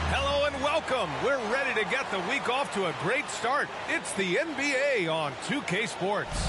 Hello and welcome. We're ready to get the week off to a great start. It's the NBA on 2K Sports.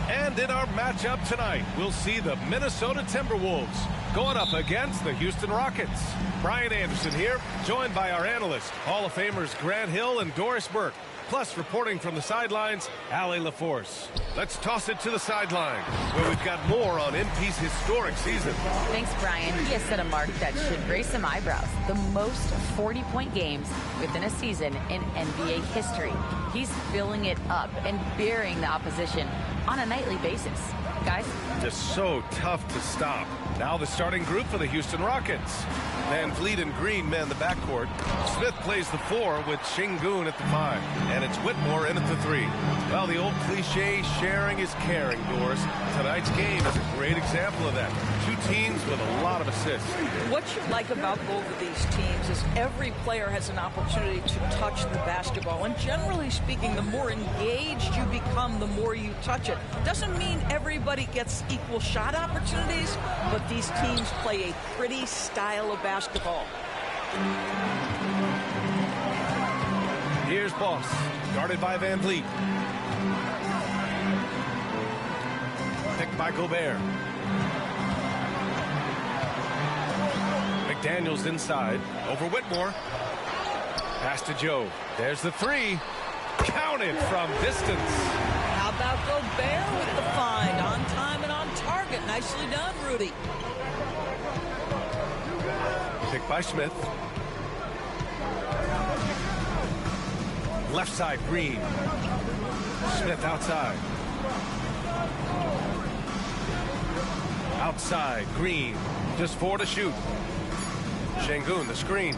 And in our matchup tonight, we'll see the Minnesota Timberwolves going up against the Houston Rockets. Brian Anderson here, joined by our analysts, Hall of Famers Grant Hill and Doris Burke. Plus, reporting from the sidelines, Allie LaForce. Let's toss it to the sideline, where we've got more on MP's historic season. Thanks, Brian. He has set a mark that should raise some eyebrows. The most 40-point games within a season in NBA history. He's filling it up and burying the opposition on a nightly basis. Guys? Just so tough to stop. Now the starting group for the Houston Rockets. Van Vliet and Green man the backcourt. Smith plays the 4 with Şengün at the 5. And it's Whitmore in at the 3. Well, the old cliche, sharing is caring, Doris. Tonight's game is a great example of that. Two teams with a lot of assists. What you like about both of these teams is every player has an opportunity to touch the basketball. And generally speaking, the more engaged you become, the more you touch it. Doesn't mean everybody gets equal shot opportunities, but these teams play a pretty style of basketball. Here's Boss, guarded by Van Vliet. Picked by Gobert. McDaniels inside, over Whitmore. Pass to Joe. There's the 3. Counted from distance. How about Gobert with the find? On time and on target. Nicely done, Rudy. Picked by Smith. Left side, Green. Smith outside. Outside, Green. Just 4 to shoot. Şengün, the screen.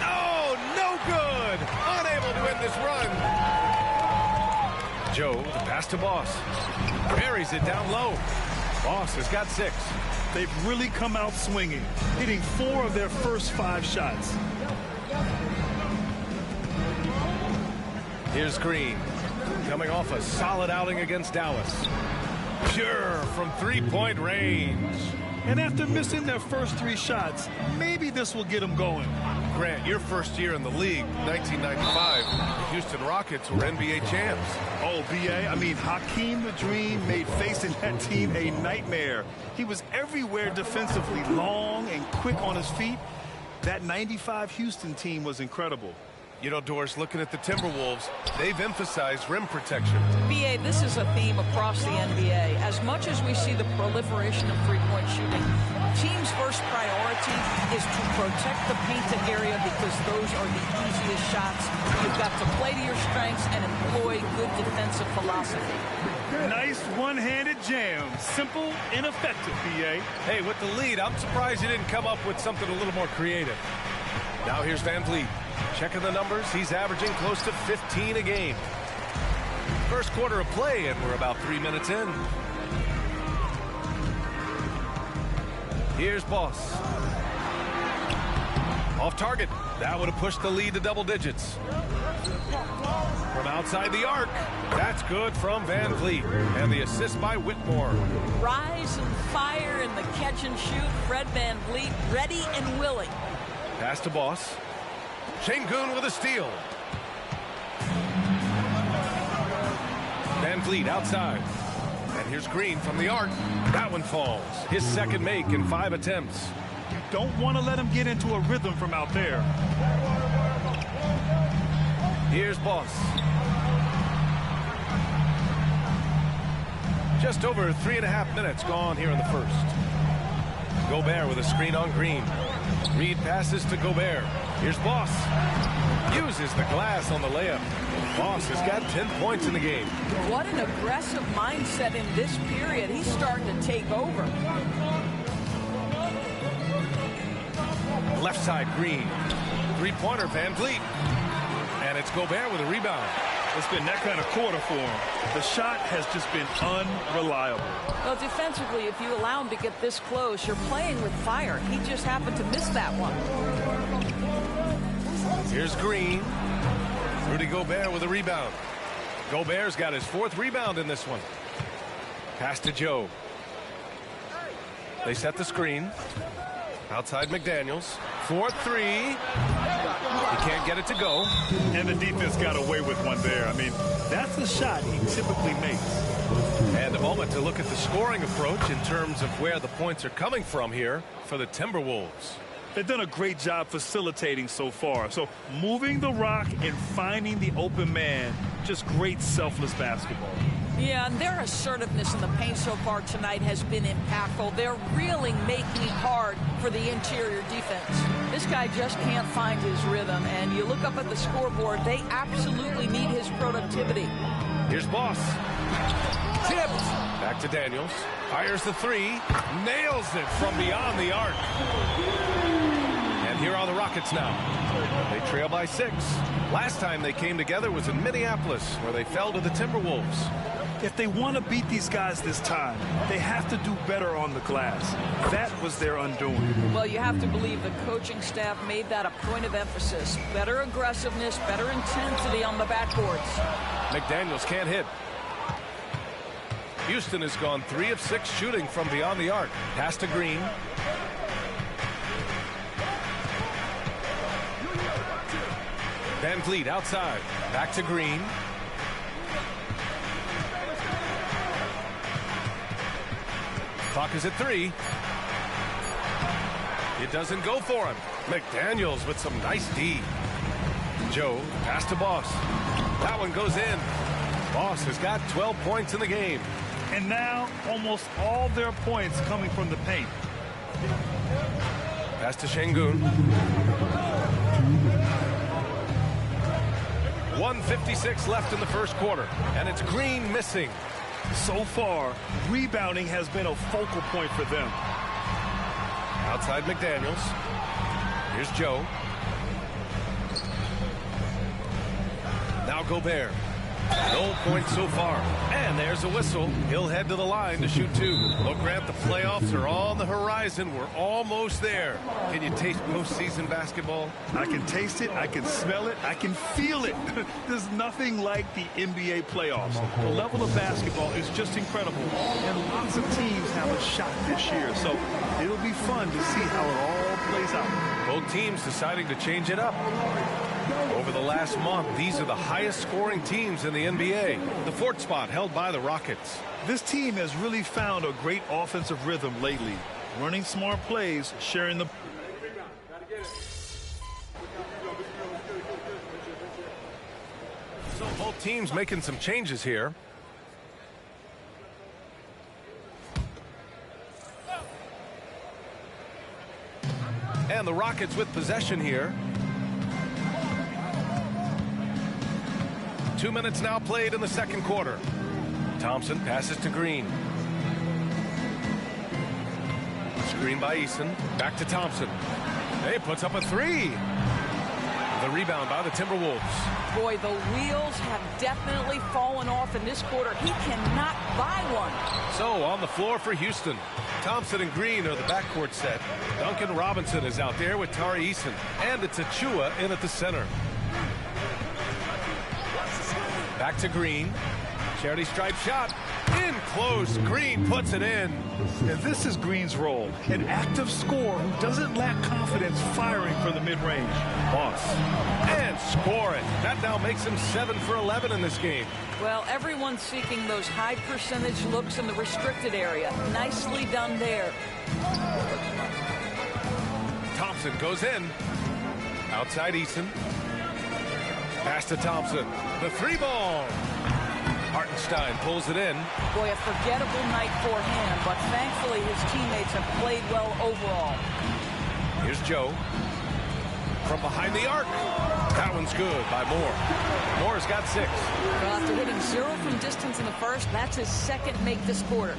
Oh, no good! Unable to end this run. Joe, the pass to Boss. Buries it down low. Boss has got 6. They've really come out swinging, hitting 4 of their first 5 shots. Here's Green, coming off a solid outing against Dallas. Pure from 3-point range. And after missing their first 3 shots, maybe this will get them going. Grant, your first year in the league, 1995, the Houston Rockets were NBA champs. Oh, B.A., I mean, Hakeem the Dream made facing that team a nightmare. He was everywhere defensively, long and quick on his feet. That 95 Houston team was incredible. You know, Doris, looking at the Timberwolves, they've emphasized rim protection. BA, this is a theme across the NBA. As much as we see the proliferation of three-point shooting, team's first priority is to protect the painted area because those are the easiest shots. You've got to play to your strengths and employ good defensive philosophy. Nice one-handed jam. Simple and effective, B.A. Hey, with the lead, I'm surprised you didn't come up with something a little more creative. Now here's Van Vliet. Checking the numbers, he's averaging close to 15 a game. First quarter of play, and we're about 3 minutes in. Here's Boss. Off target. That would have pushed the lead to double digits. From outside the arc. That's good from Van Vliet. And the assist by Whitmore. Rise and fire in the catch and shoot. Fred Van Vliet ready and willing. Pass to Boss. Şengün with a steal. Van Vliet outside. And here's Green from the arc. That one falls. His second make in 5 attempts. You don't want to let him get into a rhythm from out there. Here's Boss. Just over 3.5 minutes gone here in the first. Gobert with a screen on Green. Reed passes to Gobert. Here's Boss. Uses the glass on the layup. Boss has got 10 points in the game. What an aggressive mindset in this period. He's starting to take over. Left side, Green. Three-pointer, Van Vliet. And it's Gobert with a rebound. It's been that kind of quarter for him. The shot has just been unreliable. Well, defensively, if you allow him to get this close, you're playing with fire. He just happened to miss that one. Here's Green. Rudy Gobert with a rebound. Gobert's got his 4th rebound in this one. Pass to Joe. They set the screen. Outside McDaniels. 4-3. He can't get it to go. And the defense got away with one there. I mean, that's a shot he typically makes. And a moment to look at the scoring approach in terms of where the points are coming from here for the Timberwolves. They've done a great job facilitating so far. So moving the rock and finding the open man, just great selfless basketball. Yeah, and their assertiveness in the paint so far tonight has been impactful. They're really making it hard for the interior defense. This guy just can't find his rhythm, and you look up at the scoreboard, they absolutely need his productivity. Here's Boss. Tipped. Back to Daniels. Fires the three. Nails it from beyond the arc. And here are the Rockets now. They trail by 6. Last time they came together was in Minneapolis, where they fell to the Timberwolves. If they want to beat these guys this time, they have to do better on the glass. That was their undoing. Well, you have to believe the coaching staff made that a point of emphasis. Better aggressiveness, better intensity on the backboards. McDaniels can't hit. Houston has gone 3 of 6 shooting from beyond the arc. Pass to Green. Van Vliet outside. Back to Green. Clock is at 3. It doesn't go for him. McDaniels with some nice D. Joe, pass to Boss. That one goes in. Boss has got 12 points in the game. And now almost all their points coming from the paint. Pass to Şengün. 1:56 left in the first quarter, and it's Green missing. So far, rebounding has been a focal point for them. Outside McDaniels. Here's Joe. Now Gobert. No points so far. And there's a whistle. He'll head to the line to shoot 2. Well, Grant, the playoffs are on the horizon. We're almost there. Can you taste postseason basketball? I can taste it. I can smell it. I can feel it. There's nothing like the NBA playoffs. The level of basketball is just incredible. And lots of teams have a shot this year. So it'll be fun to see how it all plays out. Both teams deciding to change it up. Over the last month, these are the highest scoring teams in the NBA. The 4th spot held by the Rockets. This team has really found a great offensive rhythm lately. Running smart plays, sharing the... So both teams making some changes here. And the Rockets with possession here. 2 minutes now played in the second quarter. Thompson passes to Green. Screen by Eason. Back to Thompson. He puts up a 3. The rebound by the Timberwolves. Boy, the wheels have definitely fallen off in this quarter. He cannot buy one. So on the floor for Houston. Thompson and Green are the backcourt set. Duncan Robinson is out there with Tari Eason. And it's Achua in at the center. Back to Green. Charity stripe shot. In close. Green puts it in. And this is Green's role. An active scorer who doesn't lack confidence firing from the mid-range. Boss. And score it. That now makes him 7 for 11 in this game. Well, everyone's seeking those high percentage looks in the restricted area. Nicely done there. Thompson goes in. Outside Eason. Pass to Thompson. The 3-ball. Hartenstein pulls it in. Boy, a forgettable night for him, but thankfully his teammates have played well overall. Here's Joe. From behind the arc. That one's good by Moore. Moore's got 6. Well, after hitting 0 from distance in the first, that's his second make this quarter.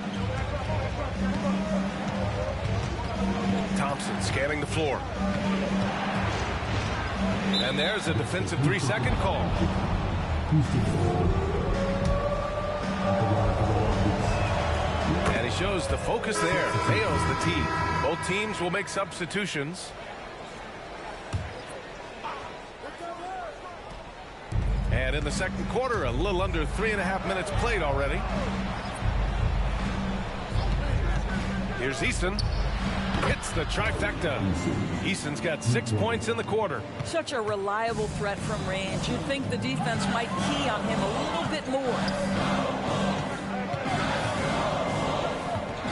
Thompson scanning the floor. And there's a defensive 3-second call. And he shows the focus there. Fails the tee. Both teams will make substitutions. And in the second quarter, a little under 3.5 minutes played already. Here's Eason. Hits the trifecta. Eason's got 6 points in the quarter. Such a reliable threat from range. You'd think the defense might key on him a little bit more.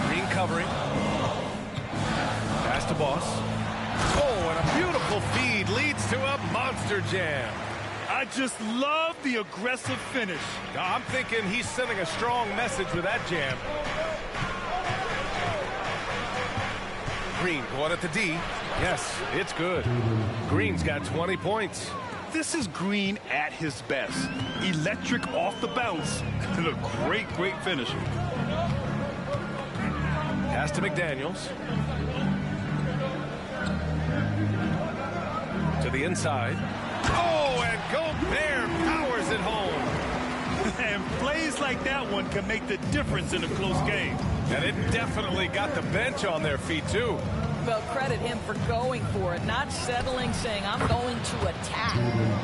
Green covering. Pass to Boss. Oh, and a beautiful feed leads to a monster jam. I just love the aggressive finish. I'm thinking he's sending a strong message with that jam. Green going at the D. Yes, it's good. Green's got 20 points. This is Green at his best. Electric off the bounce and a great finisher. Pass to McDaniels. To the inside. Oh, and Gobert powers it home. And plays like that one can make the difference in a close game. And it definitely got the bench on their feet, too. Well, credit him for going for it, not settling, saying, I'm going to attack.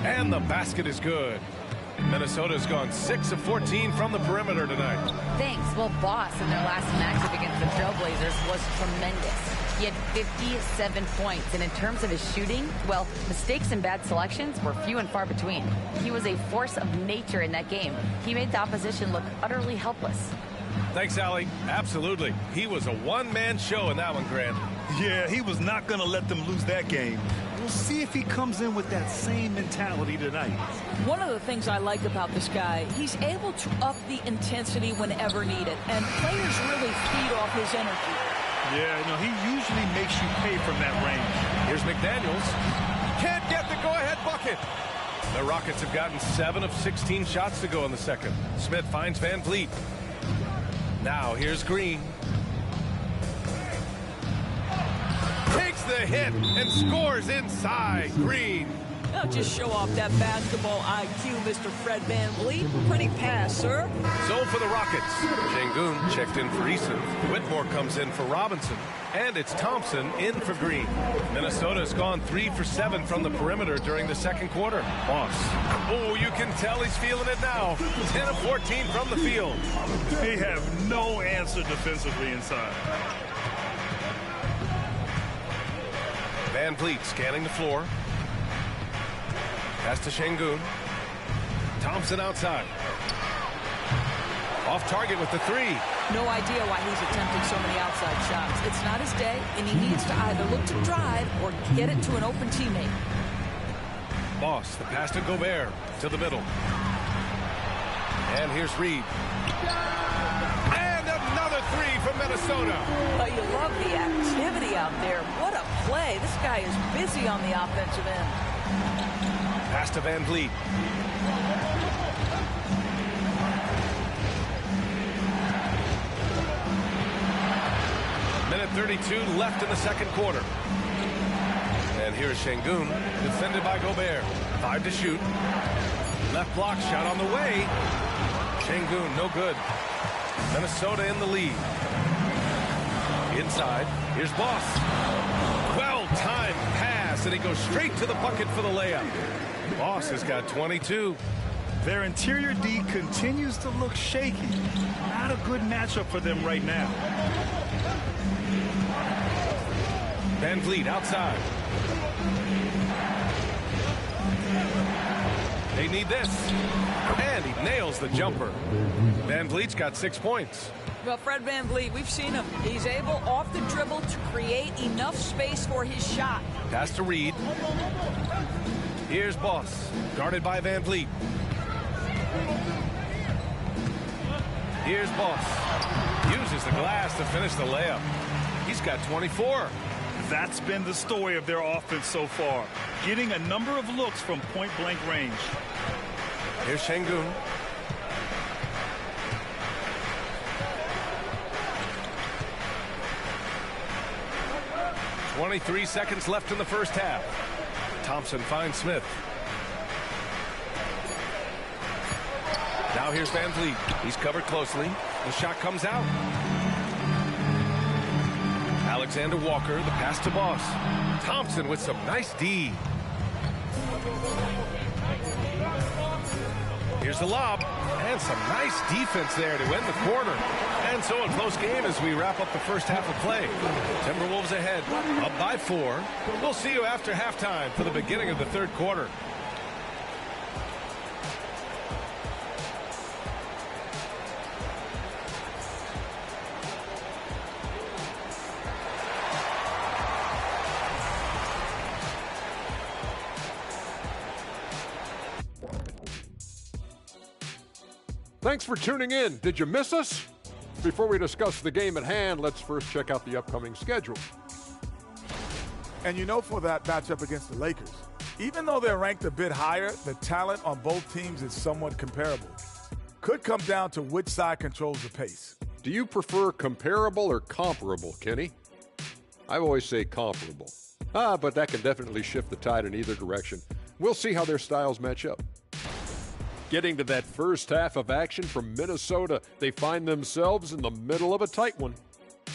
And the basket is good. Minnesota's gone 6 of 14 from the perimeter tonight. Thanks. Well, Boss in their last matchup against the Trailblazers was tremendous. He had 57 points, and in terms of his shooting, well, mistakes and bad selections were few and far between. He was a force of nature in that game. He made the opposition look utterly helpless. Thanks, Allie. Absolutely. He was a one-man show in that one, Grant. Yeah, he was not going to let them lose that game. We'll see if he comes in with that same mentality tonight. One of the things I like about this guy, he's able to up the intensity whenever needed, and players really feed off his energy. Yeah, he usually makes you pay from that range. Here's McDaniels. Can't get the go-ahead bucket. The Rockets have gotten 7 of 16 shots to go in the second. Smith finds Van Vliet. Now here's Green. Takes the hit and scores inside. Green. Now just show off that basketball IQ, Mr. Fred VanVleet. Pretty pass, sir. So for the Rockets, Sengun checked in for Eason. Whitmore comes in for Robinson. And it's Thompson in for Green. Minnesota's gone 3 for 7 from the perimeter during the second quarter. Boss. Oh, you can tell he's feeling it now. 10 of 14 from the field. They have no answer defensively inside. Van Vliet scanning the floor. Pass to Sengun. Thompson outside. Off target with the 3. No idea why he's attempting so many outside shots. It's not his day, and he needs to either look to drive or get it to an open teammate. Boss, the pass to Gobert to the middle. And here's Reed. And another 3 from Minnesota. Well, you love the activity out there. What a play. This guy is busy on the offensive end. Pass to Van Vliet. Minute 32 left in the second quarter. And here's Sengun, defended by Gobert. 5 to shoot. Left block shot on the way. Sengun, no good. Minnesota in the lead. Inside, here's Boss. Well-timed pass, and he goes straight to the bucket for the layup. Boss has got 22. Their interior D continues to look shaky. Not a good matchup for them right now. Van Vliet outside. They need this. And he nails the jumper. Van Vliet's got 6 points. Well, Fred VanVleet, we've seen him. He's able off the dribble to create enough space for his shot. Pass to Reed. Here's Boss, guarded by Van Vliet. Here's Boss. Uses the glass to finish the layup. He's got 24. That's been the story of their offense so far. Getting a number of looks from point-blank range. Here's Sengun. .23 seconds left in the first half. Thompson finds Smith. Now here's Van Vliet. He's covered closely. The shot comes out. Alexander Walker, the pass to Boss. Thompson with some nice D. Here's the lob, and some nice defense there to end the quarter. And so a close game as we wrap up the first half of play. Timberwolves ahead, up by 4. We'll see you after halftime for the beginning of the third quarter. Thanks for tuning in. Did you miss us? Before we discuss the game at hand, let's first check out the upcoming schedule. And you know, for that matchup against the Lakers, even though they're ranked a bit higher, the talent on both teams is somewhat comparable. Could come down to which side controls the pace. Do you prefer comparable or comparable, Kenny? I always say comparable. But that can definitely shift the tide in either direction. We'll see how their styles match up. Getting to that first half of action from Minnesota, they find themselves in the middle of a tight one.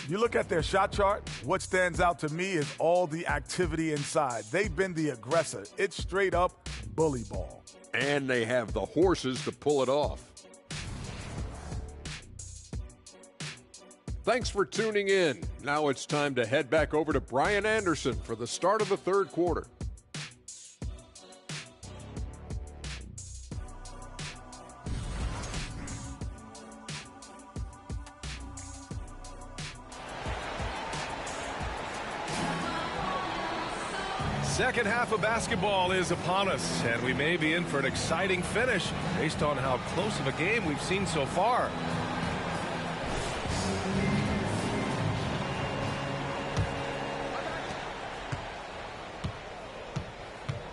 You look at their shot chart, what stands out to me is all the activity inside. They've been the aggressor. It's straight up bully ball. And they have the horses to pull it off. Thanks for tuning in. Now it's time to head back over to Brian Anderson for the start of the third quarter. Second half of basketball is upon us, and we may be in for an exciting finish based on how close of a game we've seen so far.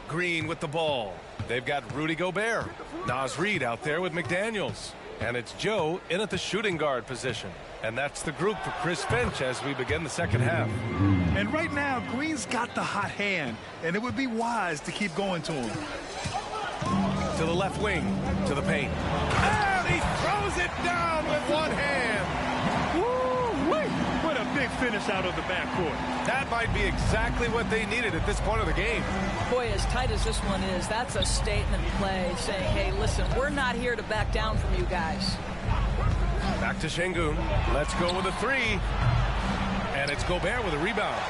Green with the ball. They've got Rudy Gobert. Naz Reid out there with McDaniels. And it's Joe in at the shooting guard position. And that's the group for Chris Finch as we begin the second half. And right now, Green's got the hot hand, and it would be wise to keep going to him. To the left wing, to the paint. And he throws it down with one hand. Woo-wee! What a big finish out of the backcourt. That might be exactly what they needed at this point of the game. Boy, as tight as this one is, that's a statement play saying, hey, listen, we're not here to back down from you guys. Back to Şengün. Let's go with a 3. And it's Gobert with a rebound.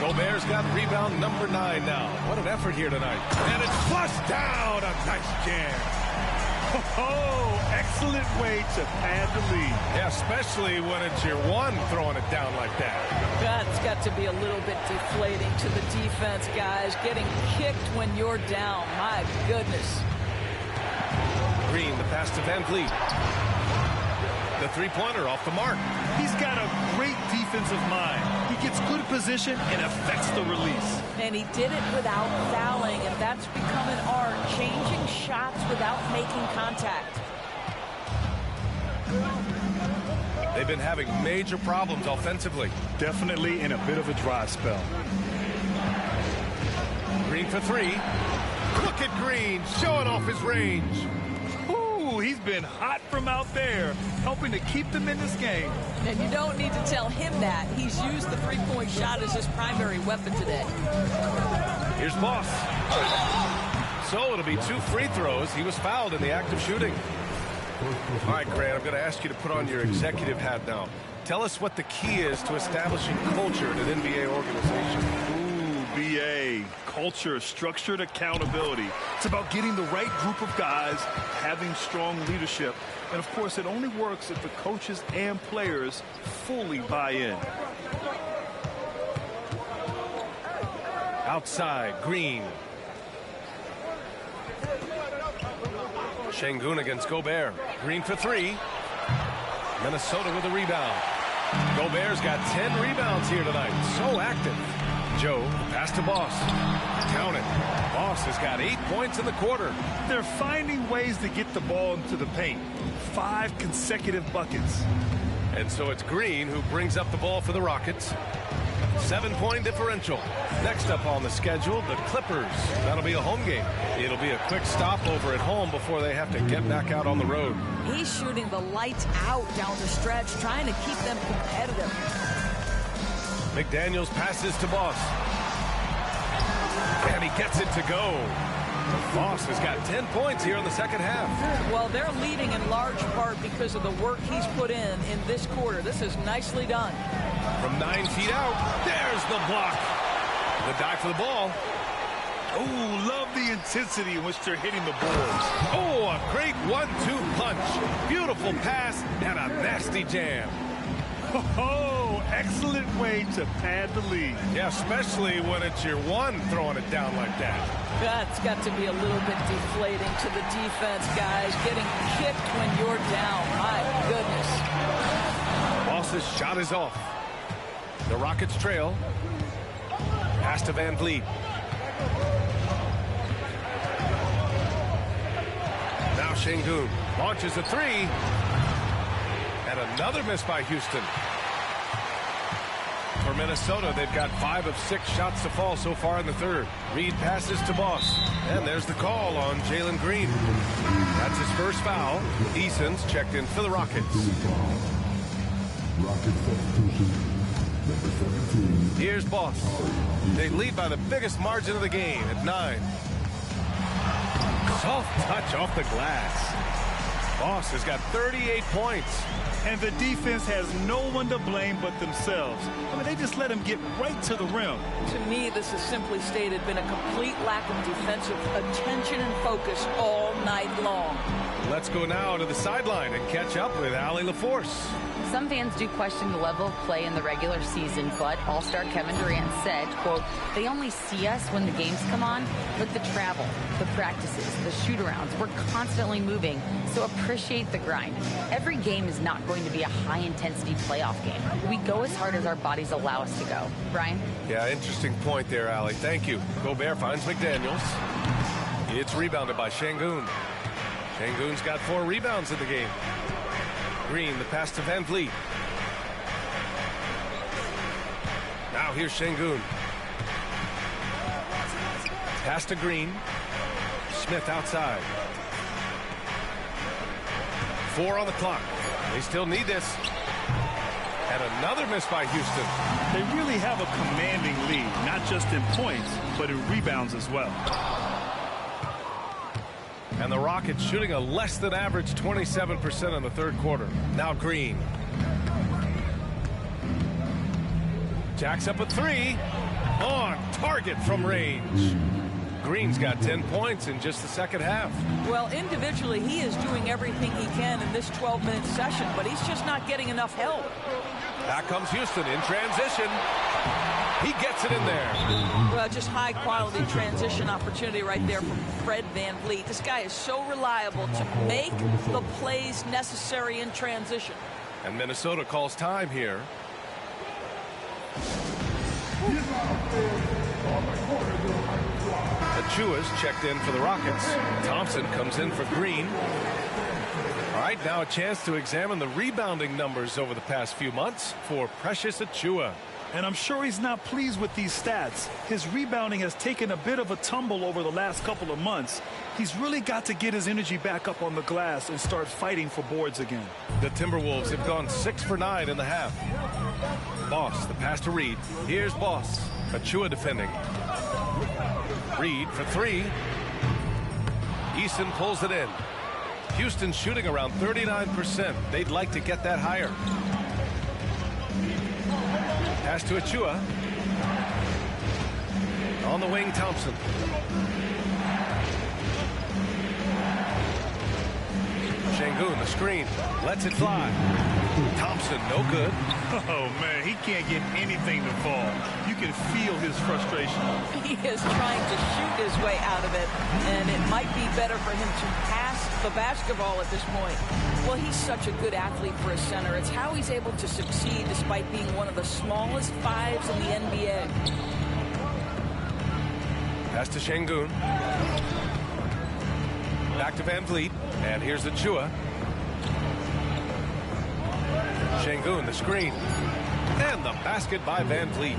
Gobert's got rebound number 9 now. What an effort here tonight. And it's flushed down. A nice jam. Oh, excellent way to pad the lead. Yeah, especially when it's your one throwing it down like that. That's got to be a little bit deflating to the defense, guys. Getting kicked when you're down. My goodness. Green, the pass to Van Vliet. The three-pointer off the mark. He's got a great defensive mind. He gets good position and affects the release. And he did it without fouling, and that's become an art, changing shots without making contact. They've been having major problems offensively. Definitely in a bit of a dry spell. Green for 3. Look at Green showing off his range. He's been hot from out there, helping to keep them in this game. And you don't need to tell him that. He's used the three-point shot as his primary weapon today. Here's Boss. So it'll be 2 free throws. He was fouled in the act of shooting. All right, Grant, I'm going to ask you to put on your executive hat now. Tell us what the key is to establishing culture in an NBA organization. BA, culture, structured accountability. It's about getting the right group of guys, having strong leadership. And, of course, it only works if the coaches and players fully buy in. Outside, Green. Şengün against Gobert. Green for 3. Minnesota with a rebound. Gobert's got 10 rebounds here tonight. So active. Joe, pass to Boss. Count it. Boss has got 8 points in the quarter. They're finding ways to get the ball into the paint. 5 consecutive buckets. And so it's Green who brings up the ball for the Rockets. 7-point differential. Next up on the schedule, the Clippers. That'll be a home game. It'll be a quick stopover at home before they have to get back out on the road. He's shooting the lights out down the stretch, trying to keep them competitive. McDaniels passes to Boss. And he gets it to go. Voss has got 10 points here in the second half. Well, they're leading in large part because of the work he's put in this quarter. This is nicely done. From 9 feet out, there's the block. The dive for the ball. Oh, love the intensity in which they're hitting the boards. Oh, a great 1-2 punch. Beautiful pass and a nasty jam. Oh, excellent way to pad the lead. Yeah, especially when it's your one throwing it down like that. That's got to be a little bit deflating to the defense, guys. Getting kicked when you're down. My goodness. Voss's shot is off. The Rockets trail. Pass to Van Vliet. Now Şengün launches a three. And another miss by Houston. For Minnesota, they've got 5 of 6 shots to fall so far in the third. Reed passes to Voss. And there's the call on Jalen Green. That's his first foul. Eason's checked in for the Rockets. Here's Voss. They lead by the biggest margin of the game at 9. Soft touch off the glass. Voss has got 38 points. And the defense has no one to blame but themselves. I mean, they just let him get right to the rim. To me, this has simply stated been a complete lack of defensive attention and focus all night long. Let's go now to the sideline and catch up with Allie LaForce. Some fans do question the level of play in the regular season, but All-Star Kevin Durant said, quote, they only see us when the games come on, but the travel, the practices, the shoot-arounds, we're constantly moving, so appreciate the grind. Every game is not going to be a high-intensity playoff game. We go as hard as our bodies allow us to go. Brian? Yeah, interesting point there, Allie. Thank you. Gobert finds McDaniels. It's rebounded by Şengün. Şengün's got 4 rebounds in the game. Green, the pass to Van Vliet. Now here's Şengün. Pass to Green. Smith outside. 4 on the clock. They still need this. And another miss by Houston. They really have a commanding lead, not just in points, but in rebounds as well. And the Rockets shooting a less than average 27% in the third quarter. Now Green. Jacks up a 3. On target from range. Green's got 10 points in just the second half. Well, individually, he is doing everything he can in this 12-minute session, but he's just not getting enough help. Back comes Houston in transition. He gets it in there. Well, just high-quality transition opportunity right there from Fred Van Vliet. This guy is so reliable to make the plays necessary in transition. And Minnesota calls time here. Achua's checked in for the Rockets. Thompson comes in for Green. All right, now a chance to examine the rebounding numbers over the past few months for Precious Achiuwa. And I'm sure he's not pleased with these stats. His rebounding has taken a bit of a tumble over the last couple of months. He's really got to get his energy back up on the glass and start fighting for boards again. The Timberwolves have gone 6 for 9 in the half. Voss, the pass to Reed. Here's Voss. Achiuwa defending. Reed for 3. Eason pulls it in. Houston shooting around 39%. They'd like to get that higher. Pass to Achiuwa. On the wing, Thompson. Şengün, the screen. Lets it fly. Thompson, no good. Oh, man, he can't get anything to fall. You can feel his frustration. He is trying to shoot his way out of it, and it might be better for him to pass the basketball at this point. Well, he's such a good athlete for a center. It's how he's able to succeed despite being one of the smallest 5s in the NBA. Pass to Şengün. Back to Van Vliet. And here's Achiuwa. Şengün, the screen. And the basket by Van Vliet.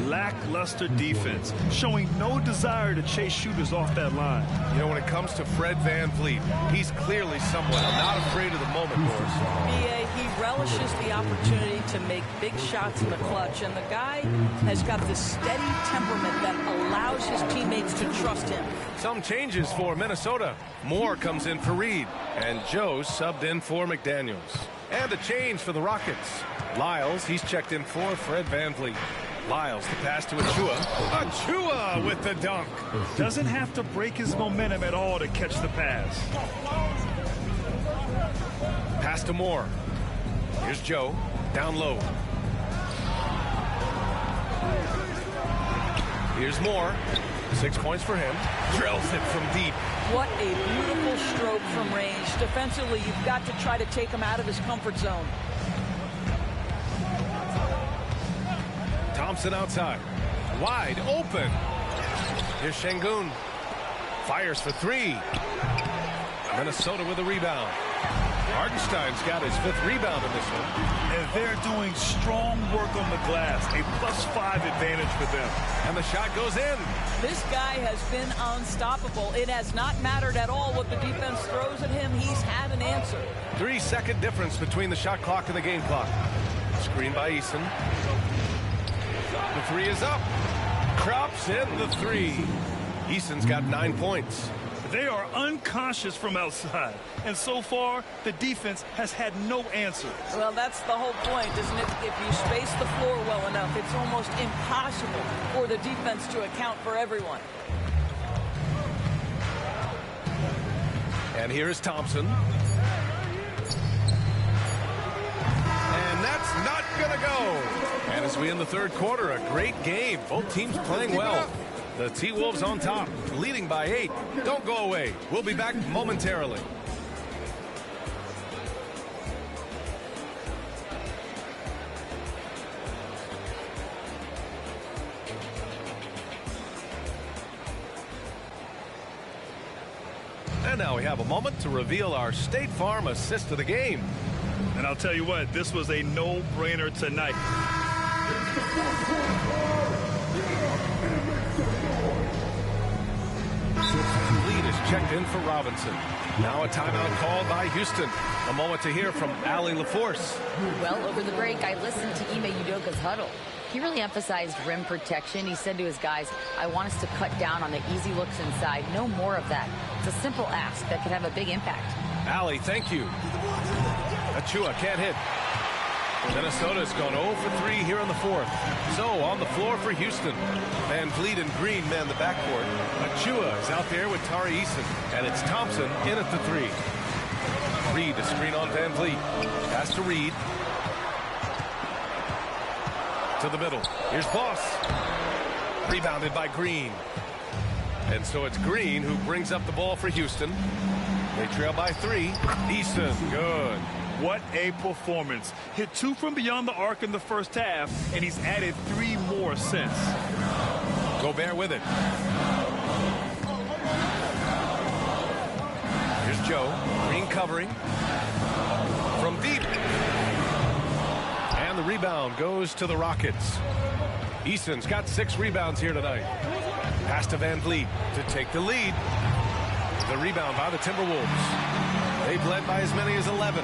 Lackluster defense, showing no desire to chase shooters off that line. You know, when it comes to Fred Van Vliet, he's clearly someone not afraid of the moment, Morris. BA, he relishes the opportunity to make big shots in the clutch, and the guy has got this steady temperament that allows his teammates to trust him. Some changes for Minnesota. Moore comes in for Reed, and Joe subbed in for McDaniels. And a change for the Rockets. Lyles, he's checked in for Fred Van Vliet. Lyles, the pass to Achua. Achua with the dunk. Doesn't have to break his momentum at all to catch the pass. Pass to Moore. Here's Joe, down low. Here's Moore. 6 points for him. Drills it from deep. What a beautiful stroke from range. Defensively, you've got to try to take him out of his comfort zone. Thompson outside. Wide open. Here's Şengün. Fires for 3. Minnesota with a rebound. Hartenstein's got his 5th rebound in this one. And they're doing strong work on the glass. A +5 advantage for them. And the shot goes in. This guy has been unstoppable. It has not mattered at all what the defense throws at him. He's had an answer. 3-second difference between the shot clock and the game clock. Screen by Eason. The 3 is up. Crops in the 3. Eason's got 9 points. They are unconscious from outside. And so far, the defense has had no answer. Well, that's the whole point, isn't it? If you space the floor well enough, it's almost impossible for the defense to account for everyone. And here is Thompson. And that's not going to go. And as we end the 3rd quarter, a great game. Both teams playing well. The T-Wolves on top, leading by 8. Don't go away. We'll be back momentarily. And now we have a moment to reveal our State Farm assist of the game. And I'll tell you what, this was a no-brainer tonight. Lead is checked in for Robinson. Now a timeout called by Houston. A moment to hear from Allie LaForce. Well, over the break, I listened to Ime Udoka's huddle. He really emphasized rim protection. He said to his guys, I want us to cut down on the easy looks inside. No more of that. It's a simple ask that could have a big impact. Allie, thank you. Achua can't hit. Minnesota's gone 0 for 3 here in the 4th. So on the floor for Houston. Van Vliet and Green man the backcourt. Achua is out there with Tari Eason. And it's Thompson in at the 3. Reed, a screen on Van Vliet. Pass to Reed. To the middle. Here's Boss. Rebounded by Green. And so it's Green who brings up the ball for Houston. They trail by 3. Easton, good. What a performance. Hit 2 from beyond the arc in the first half, and he's added 3 more since. Gobert with it. Here's Joe. Green covering. From deep. And the rebound goes to the Rockets. Easton's got 6 rebounds here tonight. Pass to Van Vliet to take the lead. The rebound by the Timberwolves. They've led by as many as 11.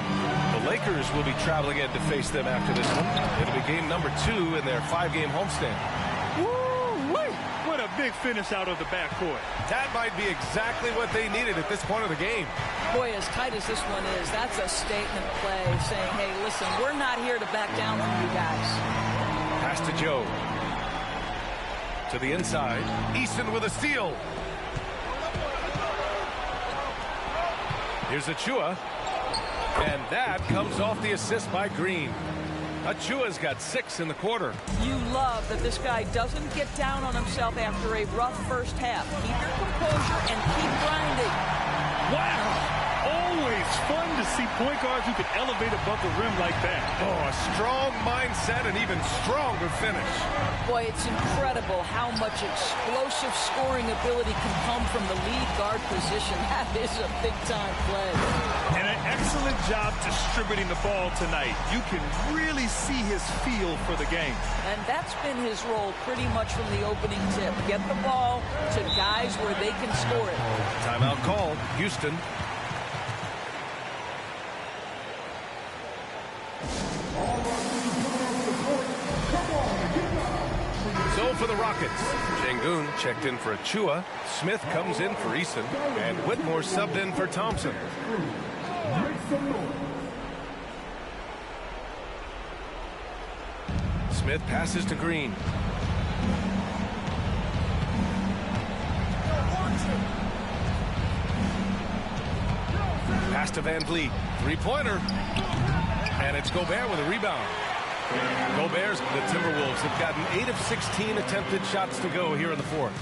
The Lakers will be traveling in to face them after this one. It'll be game number 2 in their 5-game homestand. Woo-wee! What a big finish out of the backcourt. That might be exactly what they needed at this point of the game. Boy, as tight as this one is, that's a statement play saying, hey, listen, we're not here to back down from you guys. Pass to Joe. To the inside. Easton with a steal. Here's Achua. And that comes off the assist by Green. Achua's got 6 in the quarter. You love that this guy doesn't get down on himself after a rough first half. Keep your composure and keep grinding. Wow! Always It's fun to see point guards who can elevate above the rim like that. Oh, a strong mindset and even stronger finish. Boy, it's incredible how much explosive scoring ability can come from the lead guard position. That is a big-time play. And an excellent job distributing the ball tonight. You can really see his feel for the game. And that's been his role pretty much from the opening tip. Get the ball to guys where they can score it. Timeout call, Houston. So for the Rockets, Sengun checked in for Achua. Smith comes in for Eason. And Whitmore subbed in for Thompson. Smith passes to Green. Pass to Van Vliet. Three-pointer. And it's Gobert with a rebound. Gobert's the Timberwolves have gotten 8 of 16 attempted shots to go here in the fourth.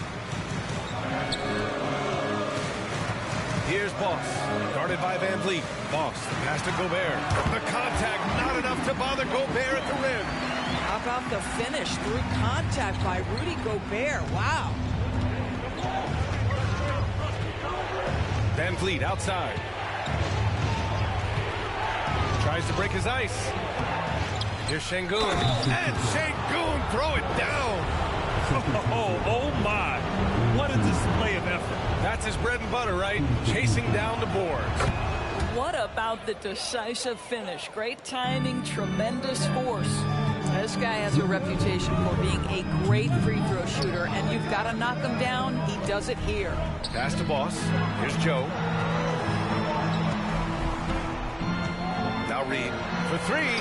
Here's Boss, guarded by Van Vliet. Boss, the pass to Gobert. The contact, not enough to bother Gobert at the rim. How about the finish through contact by Rudy Gobert? Wow. Van Vliet outside. Tries to break his ice. Here's Sengun. And Sengun throw it down. Oh my. What a display of effort. That's his bread and butter, right? Chasing down the boards. What about the decisive finish? Great timing, tremendous force. This guy has a reputation for being a great free throw shooter, and you've got to knock him down. He does it here. Pass to Boss. Here's Joe. Now Reed for three.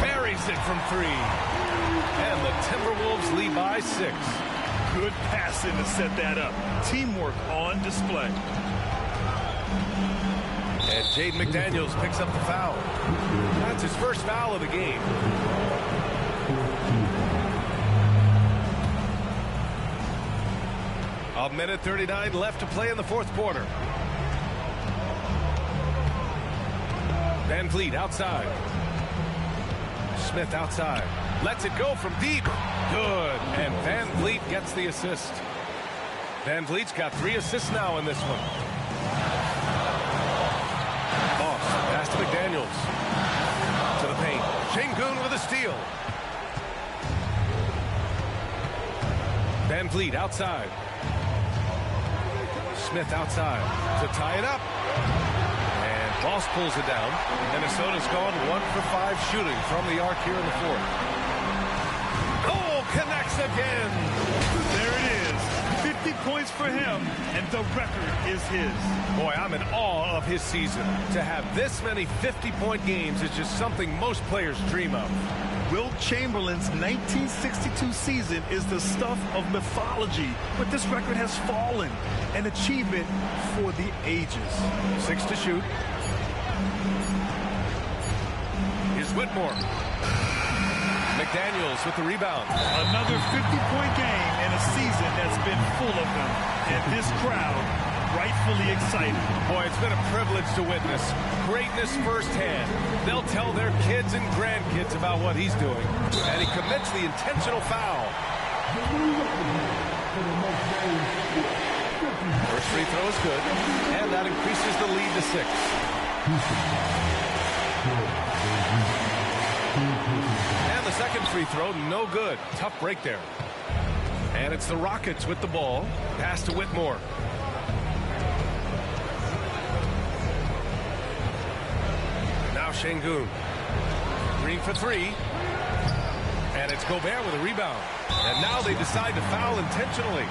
Buries it from three. And the Timberwolves lead by 6. Good passing to set that up. Teamwork on display. And Jaden McDaniels picks up the foul. That's his first foul of the game. A minute 39 left to play in the fourth quarter. Van Vliet outside. Smith outside. Lets it go from deep. Good. And Van Vliet gets the assist. Van Vliet's got 3 assists now in this one. Boss, pass to McDaniels. To the paint. Sengun with a steal. Van Vliet outside. Smith outside to tie it up. And Boss pulls it down. Minnesota's gone 1 for 5 shooting from the arc here in the fourth. Oh, connects again. There it is. 50 points for him, and the record is his. Boy, I'm in awe of his season. To have this many 50-point games is just something most players dream of. Wilt Chamberlain's 1962 season is the stuff of mythology, but this record has fallen. An achievement for the ages. 6 to shoot. Here's Whitmore. McDaniels with the rebound. Another 50-point game in a season that's been full of them. And this crowd rightfully excited. Boy, it's been a privilege to witness greatness firsthand. They'll tell their kids and grandkids about what he's doing. And he commits the intentional foul. First free throw is good. And that increases the lead to 6. And the second free throw, no good. Tough break there. And it's the Rockets with the ball. Pass to Whitmore. Now Sengun. Green for 3. And it's Gobert with a rebound. And now they decide to foul intentionally.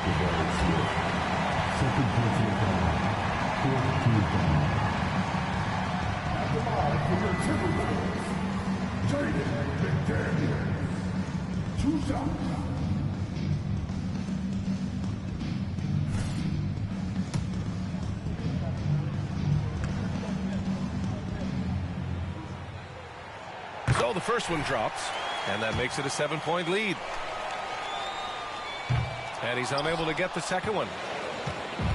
So the first one drops, and that makes it a 7-point lead. And he's unable to get the second one.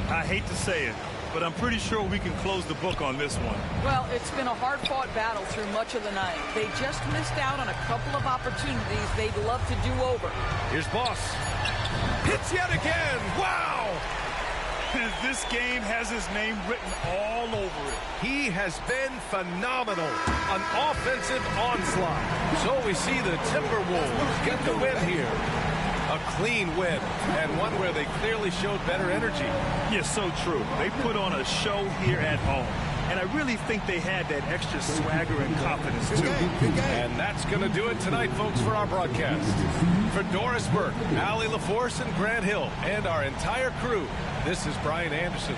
I hate to say it, but I'm pretty sure we can close the book on this one. Well, it's been a hard-fought battle through much of the night. They just missed out on a couple of opportunities they'd love to do over. Here's Boss. Hits yet again. Wow! This game has his name written all over it. He has been phenomenal. An offensive onslaught. So we see the Timberwolves get the win here. A clean win, and one where they clearly showed better energy. Yes, so true. They put on a show here at home. And I really think they had that extra swagger and confidence, too. And that's going to do it tonight, folks, for our broadcast. For Doris Burke, Allie LaForce, and Grant Hill, and our entire crew, this is Brian Anderson.